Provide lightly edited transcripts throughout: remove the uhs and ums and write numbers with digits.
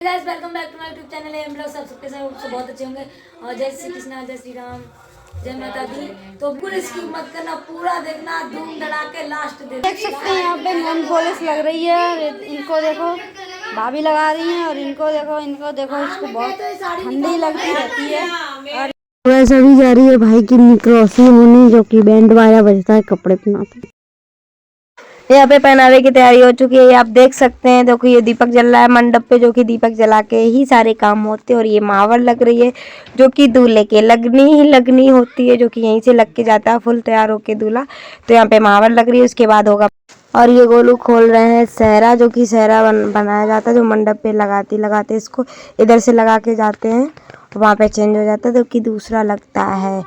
Guys welcome back to my YouTube channel है। हम लोग सबके सब बहुत अच्छे होंगे और जय श्री कृष्णा, जय श्री राम, जय माता दी। तो बिल्कुल इसकी मत करना, पूरा देखना, धूम धड़ाके लास्ट देख सकते हैं यहाँ पे नॉन पुलिस लग रही है। इनको देखो भाभी लगा रही हैं और इनको देखो इसको बहुत ठंडी लगती रहती है। और वैसे भी जा रही है भाई की क्रॉसिंग होनी, जो कि बैंड वाजा बजता है, कपड़े पहनाते। यहाँ पे पहनावे की तैयारी हो चुकी है, ये आप देख सकते हैं। देखो ये दीपक जल रहा है मंडप पे, जो कि दीपक जला के ही सारे काम होते हैं। और ये मावर लग रही है जो कि दूल्हे के लगनी होती है, जो कि यहीं से लग के जाता है फुल तैयार होके दूल्हा। तो यहाँ पे मावर लग रही है, उसके बाद होगा। और ये गोलू खोल रहे हैं सहरा, जो कि सहरा बनाया जाता है, जो मंडप पे लगाते इसको इधर से लगा के जाते हैं, वहाँ पे चेंज हो जाता है, जो कि दूसरा लगता है।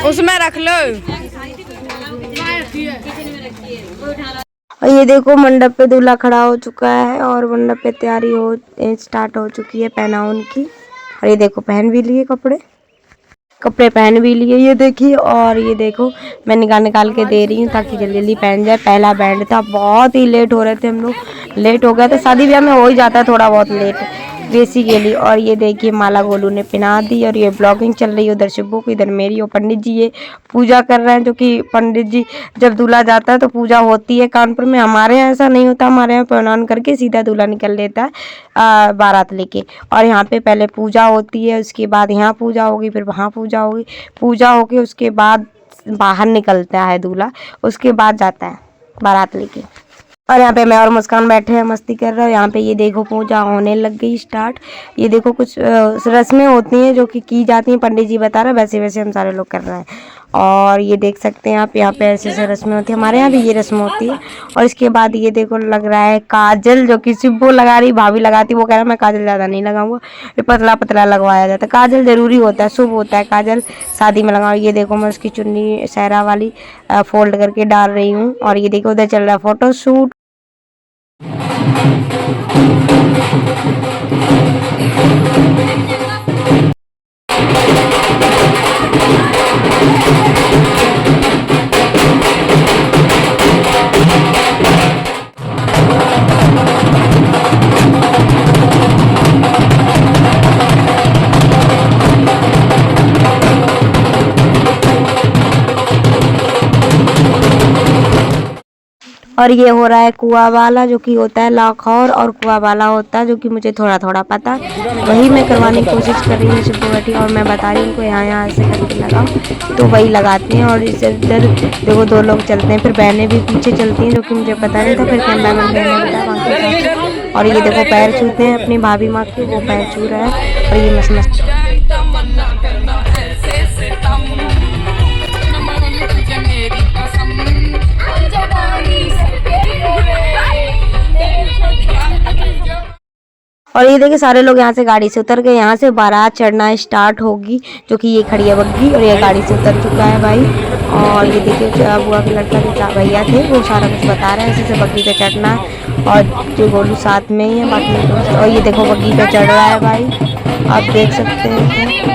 उसमें रख लो। और ये देखो मंडप पे दूल्हा खड़ा हो चुका है और मंडप पे तैयारी स्टार्ट हो चुकी है पहना उनकी। और ये देखो पहन भी लिए कपड़े पहन भी लिए, ये देखिए। और ये देखो मैं निकाल के दे रही हूँ ताकि जल्दी जल्दी पहन जाए। पहला बैंड था, बहुत ही लेट हो रहे थे हम लोग, लेट हो गया था। शादी ब्याह में हो ही जाता है थोड़ा बहुत लेट बेसिकली। और ये देखिए माला गोलू ने पहना दी और ये ब्लॉगिंग चल रही है। उधर शिब्बू को, इधर मेरी, और पंडित जी ये पूजा कर रहे हैं, जो कि पंडित जी जब दूल्हा जाता है तो पूजा होती है कानपुर में। हमारे यहाँ ऐसा नहीं होता, हमारे यहाँ प्रणाम करके सीधा दूल्हा निकल लेता है बारात लेके। और यहाँ पे पहले पूजा होती है, उसके बाद यहाँ पूजा होगी, फिर वहाँ पूजा होगी। पूजा होके उसके बाद बाहर निकलता है दूल्हा, उसके बाद जाता है बारात लेके। और यहाँ पे मैं और मुस्कान बैठे हैं, मस्ती कर रहे हैं। यहाँ पे ये देखो पूजा होने लग गई स्टार्ट। ये देखो कुछ रस्में होती हैं जो कि की जाती हैं, पंडित जी बता रहे हैं, वैसे वैसे हम सारे लोग कर रहे हैं। और ये देख सकते हैं आप, यहाँ पे ऐसे ऐसे रस्में होती है, हमारे यहाँ भी ये रस्म होती है। और इसके बाद ये देखो लग रहा है काजल, जो कि शिब्बू लगा रही, भाभी लगाती, वो कह रहा है मैं काजल ज़्यादा नहीं लगाऊंगा, ये पतला पतला लगवाया जाता है। काजल जरूरी होता है, शुभ होता है काजल, शादी में लगाओ। ये देखो मैं उसकी चुन्नी सहरा वाली फोल्ड करके डाल रही हूँ। और ये देखो उधर चल रहा है फोटो शूट। और ये हो रहा है कुआ वाला, जो कि होता है लाखौर, और कुआ वाला होता है, जो कि मुझे थोड़ा थोड़ा पता, वही मैं करवाने की कोशिश कर रही हूँ शिब्बू बैठी। और मैं बता रही हूँ उनको यहाँ ऐसे करके लगाओ, तो वही लगाते हैं। और इस इधर देखो दो लोग चलते हैं, फिर बहनें भी पीछे चलती हैं, जो कि मुझे पता नहीं था, फिर कैमरा मैन बहने बताया बाकी। और ये देखो पैर छूते हैं अपनी भाभी माँ के, वो पैर छू रहा है। और ये मस्त और ये देखिए सारे लोग यहाँ से गाड़ी से उतर गए, यहाँ से बारात चढ़ना स्टार्ट होगी, जो कि ये खड़ी है बग्गी और ये गाड़ी से उतर चुका है भाई। और ये देखिए बुआ के लड़का के भैया थे, वो सारा कुछ बता रहे हैं ऐसे से बग्गी पे चढ़ना है। और जो गोलू साथ में ही है बाकी दोस्त। और ये देखो बग्गी पे चढ़ रहा है भाई, आप देख सकते हैं।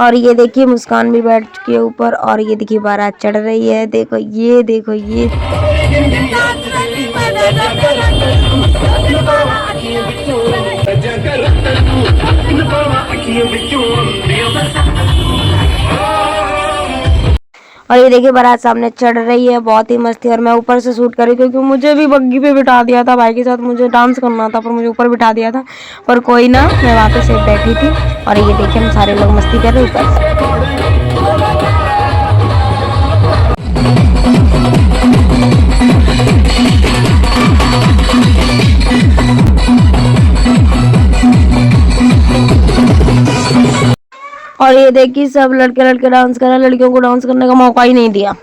और ये देखिए मुस्कान भी बैठ चुकी है ऊपर। और ये देखिए बारात चढ़ रही है, देखो ये देखो ये। और ये देखिए बारात सामने चढ़ रही है, बहुत ही मस्ती। और मैं ऊपर से शूट करी क्योंकि मुझे भी बग्गी पे बिठा दिया था भाई के साथ, मुझे डांस करना था पर मुझे ऊपर बिठा दिया था, पर कोई ना, मैं वहाँ पे सेफ बैठी थी। और ये देखिए हम सारे लोग मस्ती कर रहे ऊपर से। और ये देखिए सब लड़के लड़के डांस कर रहे हैं, लड़कियों को डांस करने का मौका ही नहीं दिया।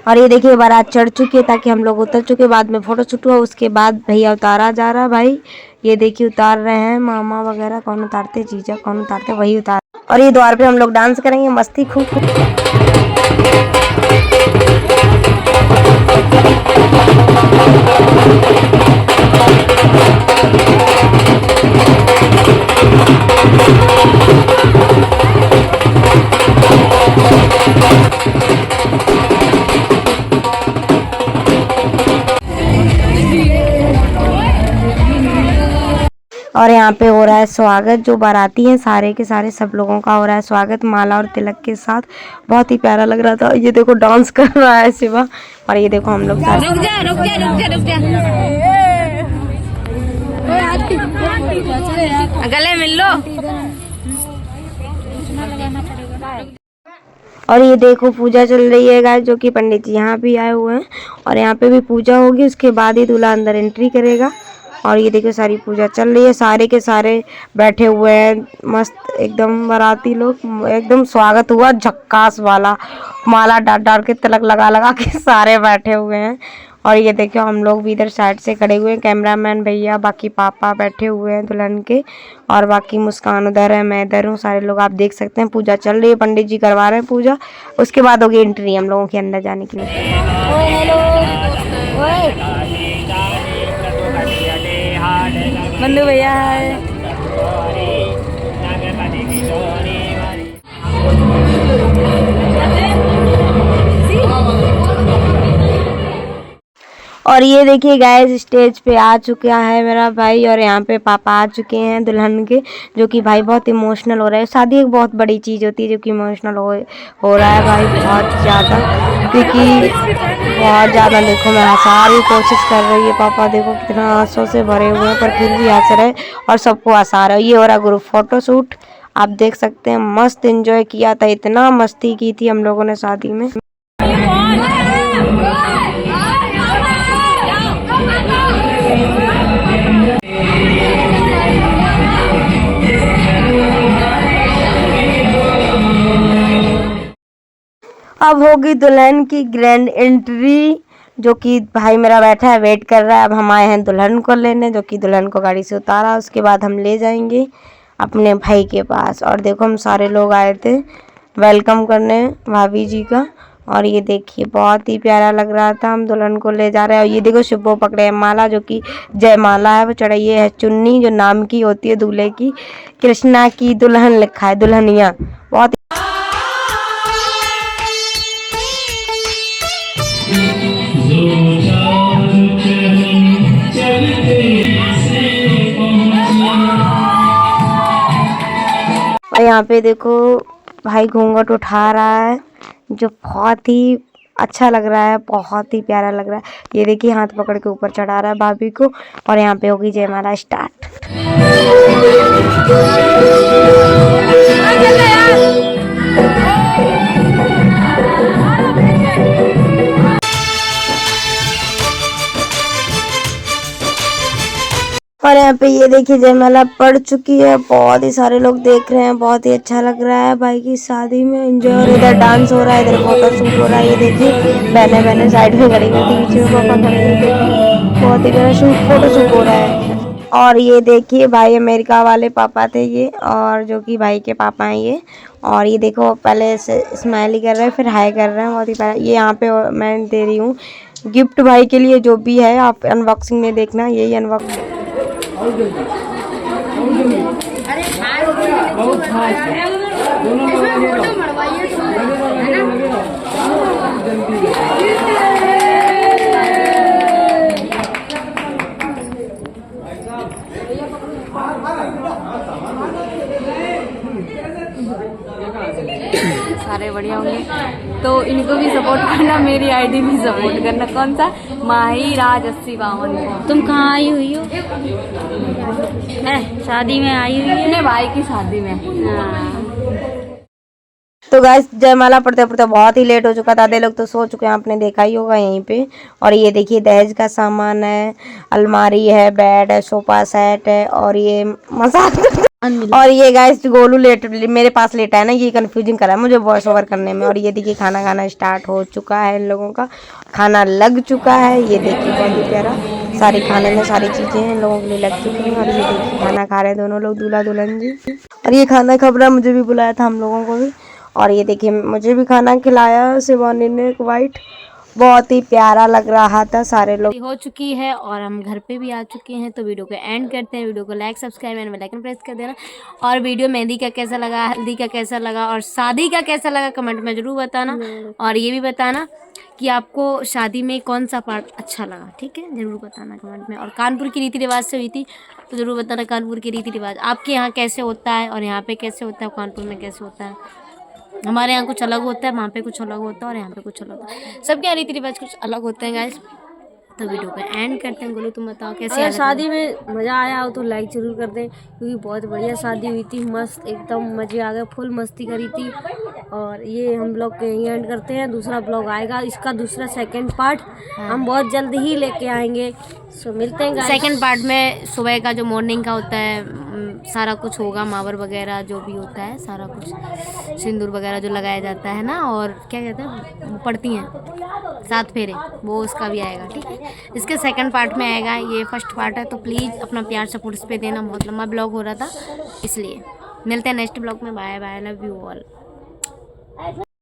और ये देखिए बारात चढ़ चुकी है ताकि हम लोग उतर चुके, बाद में फोटो शूट हुआ, उसके बाद भैया उतारा जा रहा है। भाई ये देखिए उतार रहे हैं, मामा वगैरह कौन उतारते, जीजा कौन उतारते, वही उतार। और ये द्वार पे हम लोग डांस करेंगे, मस्ती खूब। और यहाँ पे हो रहा है स्वागत, जो बाराती हैं सारे के सारे सब लोगों का हो रहा है स्वागत माला और तिलक के साथ। बहुत ही प्यारा लग रहा था। ये देखो डांस कर रहा है शिवा, और ये देखो हम लोग रुक जा गले मिल लो। और ये देखो पूजा चल रही है गाइस, जो कि पंडित जी यहाँ भी आए हुए हैं, और यहाँ पे भी पूजा होगी, उसके बाद ही दूल्हा अंदर एंट्री करेगा। और ये देखो सारी पूजा चल रही है, सारे के सारे बैठे हुए हैं मस्त एकदम, बाराती लोग एकदम स्वागत हुआ झक्कास वाला, माला डाल डाल के तिलक लगा लगा के सारे बैठे हुए हैं। और ये देखो हम लोग भी इधर साइड से खड़े हुए हैं, कैमरामैन भैया, बाकी पापा बैठे हुए हैं दुल्हन के, और बाकी मुस्कान उधर है, मैं इधर हूँ, सारे लोग आप देख सकते हैं। पूजा चल रही है, पंडित जी करवा रहे हैं पूजा, उसके बाद होगी एंट्री हम लोगों के अंदर जाने के लिए। बंधु भैया है। और ये देखिए गाइस स्टेज पे आ चुका है मेरा भाई, और यहाँ पे पापा आ चुके हैं दुल्हन के, जो कि भाई बहुत इमोशनल हो रहा है। शादी एक बहुत बड़ी चीज़ होती है, जो कि इमोशनल हो रहा है भाई बहुत ज़्यादा, क्योंकि बहुत ज़्यादा। देखो मैं हंसा रही कोशिश कर रही है, पापा देखो कितना आंसू से भरे हुए हैं, पर फिर भी हंस रहे और सबको हंसा रहे। ये हो रहा ग्रुप फोटो शूट, आप देख सकते हैं। मस्त एंजॉय किया था, इतना मस्ती की थी हम लोगों ने शादी में। अब होगी दुल्हन की ग्रैंड एंट्री, जो कि भाई मेरा बैठा है वेट कर रहा है। अब हम आए हैं दुल्हन को लेने, जो कि दुल्हन को गाड़ी से उतारा, उसके बाद हम ले जाएंगे अपने भाई के पास। और देखो हम सारे लोग आए थे वेलकम करने भाभी जी का, और ये देखिए बहुत ही प्यारा लग रहा था। हम दुल्हन को ले जा रहे हैं, और ये देखो शिब्बो पकड़े हैं माला, जो कि जय माला है, वो चढ़ाई है चुन्नी जो नाम की होती है दूल्हे की, कृष्णा की दुल्हन लिखा है, दुल्हनिया। बहुत और यहाँ पे देखो भाई घूंघट उठा रहा है, जो बहुत ही अच्छा लग रहा है, बहुत ही प्यारा लग रहा है। ये देखिए हाथ पकड़ के ऊपर चढ़ा रहा है भाभी को, और यहाँ पे होगी जयमाला स्टार्ट। और यहाँ पे ये देखिए जयमाला पड़ चुकी है, बहुत ही सारे लोग देख रहे हैं, बहुत ही अच्छा लग रहा है भाई की शादी में एंजॉय। और इधर डांस हो रहा है, इधर फोटो शूट हो रहा है। ये देखिए बहने बहने साइड में खड़ी हुई थी, बीच में पापा खड़े हुए, बहुत ही प्यारा फोटो शूट हो रहा है। और ये देखिए भाई अमेरिका वाले पापा थे ये, और जो कि भाई के पापा हैं ये। और ये देखो पहले से स्माइल ही कर रहे हैं, फिर हाई कर रहे हैं, बहुत ही प्यारा। ये यहाँ पे मैं दे रही हूँ गिफ्ट भाई के लिए, जो भी है आप अनबॉक्सिंग में देखना, यही अनबॉक्सिंग। सारे बढ़िया होंगे, तो इनको भी सपोर्ट करना, मेरी आईडी भी सपोर्ट करना। कौन सा? माही राज 8052। तुम कहाँ आई हुई हो? शादी में आई हुई है? अपने भाई की शादी में। तो गाइस जयमाला पढ़ते पढ़ते बहुत ही लेट हो चुका था, आधे लोग तो सो चुके हैं, आपने देखा ही होगा यहीं पे। और ये देखिए दहेज का सामान है, अलमारी है, बेड है, सोफा सेट है, और ये मजाक और ये गाइस गोलू मेरे पास लेटा है ना, ये कंफ्यूजिंग करा है मुझे वॉइस ओवर करने में। और ये देखिए खाना खाना स्टार्ट हो चुका है, इन लोगों का खाना लग चुका है। ये देखिए बहुत ही प्यारा सारे खाने में सारी चीजें इन लोगों के लिए लग चुकी हैं। और ये देखिए खाना खा रहे हैं दोनों लोग, दूल्हा दुल्हन जी। और ये खाना खबरा मुझे भी बुलाया था, हम लोगों को भी। और ये देखिए मुझे भी खाना खिलाया शिवानी ने, एक वाइट, बहुत ही प्यारा लग रहा था। सारे लोग हो चुकी है और हम घर पे भी आ चुके हैं। तो वीडियो को एंड करते हैं। वीडियो को like subscribe and bell icon press कर देना। और वीडियो मेहंदी का कैसा लगा, हल्दी का कैसा लगा और शादी का कैसा लगा कमेंट में ज़रूर बताना। और ये भी बताना कि आपको शादी में कौन सा पार्ट अच्छा लगा, ठीक है, ज़रूर बताना कमेंट में। और कानपुर की रीति रिवाज से हुई थी तो ज़रूर बताना कानपुर की रीति रिवाज आपके यहाँ कैसे होता है और यहाँ पे कैसे होता है, कानपुर में कैसे होता है। हमारे यहाँ कुछ अलग होता है, वहाँ पे कुछ अलग होता है और यहाँ पे कुछ अलग होता है। सबके यहाँ रीति रिवाज कुछ अलग होते हैं गाइस। तो वीडियो को एंड करते हैं। गोलू तुम बताओ कैसे अगर शादी में मज़ा आया हो तो लाइक ज़रूर कर दें, क्योंकि बहुत बढ़िया शादी हुई थी, मस्त एकदम मज़े आ गए, फुल मस्ती करी थी। और ये हम ब्लॉग के यहीं एंड करते हैं। दूसरा ब्लॉग आएगा, इसका दूसरा सेकंड पार्ट हम बहुत जल्द ही लेके आएंगे। सो मिलते हैं सेकंड पार्ट में। सुबह का जो मॉर्निंग का होता है सारा कुछ होगा, मावर वगैरह जो भी होता है सारा कुछ, सिंदूर वगैरह जो लगाया जाता है ना, और क्या कहते हैं पड़ती हैं 7 फेरे, वो उसका भी आएगा, ठीक है। इसके सेकंड पार्ट में आएगा, ये फर्स्ट पार्ट है। तो प्लीज़ अपना प्यार सपोर्ट इस पे देना। बहुत लंबा ब्लॉग हो रहा था इसलिए। मिलते हैं नेक्स्ट ब्लॉग में। Bye bye, love you all.